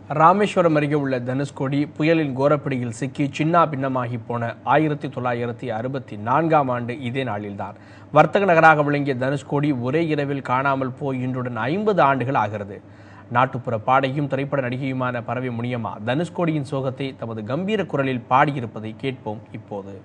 ராமேஸ்வரம் அருகே உள்ள தனுஷ்கோடி புயலின் கோரப்பிடியில் சிக்கி சின்னா பின்னமாகி போன 1964ஆம் ஆண்டு இதே நாளில்தான் வர்த்தக நகராக விளங்கிய தனுஷ்கோடி ஒரே இரவில் காணாமல் போய் இன்றுடன் 50 ஆண்டுகள் ஆகிறது. நாட்டுப்புற பாடையும் திரைப்பட நடிகையுமான பரவை முனியம்மா தனுஷ்கோடியின் சோகத்தை தமது கம்பீர குரலில் பாடியிருப்பதை கேட்போம் இப்போது.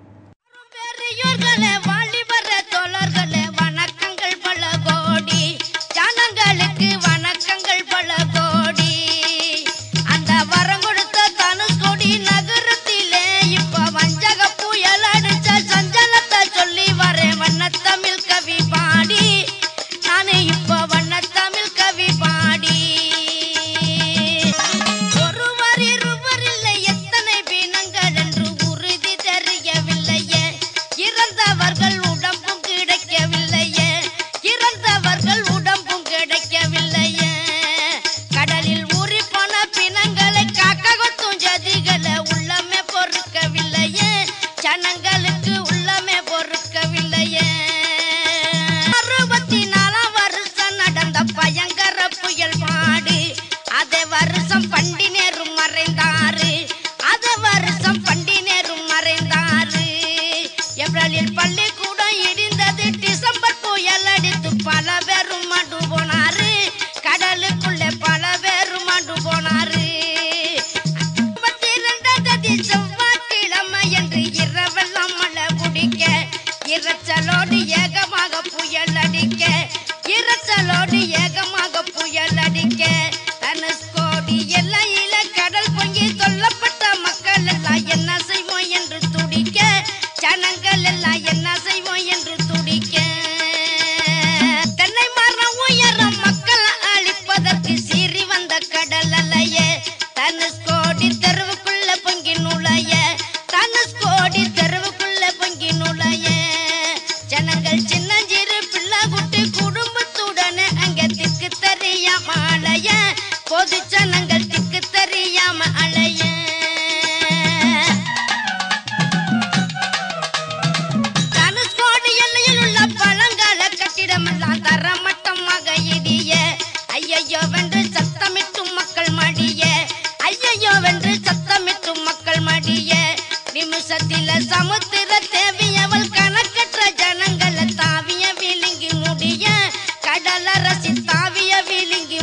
தனுஷ்கோடி எல்லையில கடல் பொங்கி சொல்லப்பட்ட மக்கள் எல்லாம் என்ன செய்வோம் என்று துடிக்க, ஜனங்கள் எல்லாம் என்ன செய்வோம் என்று துடிக்க, தென்னை மரம் உயரம் மக்கள் அழிப்பதற்கு சீறி வந்த கடல் அலையே தனுஷ்கோடி தெருவுக்குள்ள பொங்கி நுழைய, தனுஷ்கோடி தெருவுக்குள்ள பொங்கி நுழைய, ஜனங்கள் சின்னஞ்சிறு பிள்ளை குட்டி குடும்பத்துடனே அங்க திக்கு தெரியாம அலைய, பொது ஜனங்கள் திக்கு தெரியாம அலைய. தனுஷ்கோடி எல்லையில் உள்ள பழங்கால கட்டிடமெல்லாம் தரமட்டமாக இடிய, ஐயையோ வென்று சத்தமிட்டும் மக்கள் மடிய, ஐயையோ வென்று சத்தமிட்டும் மக்கள் மடிய, நிமிஷத்தில சமுத்திர தேவியவள் கணக்கற்ற ஜனங்களை தாவிய விழுங்கி முடிய, கடலரசி தாவிய விழுங்கி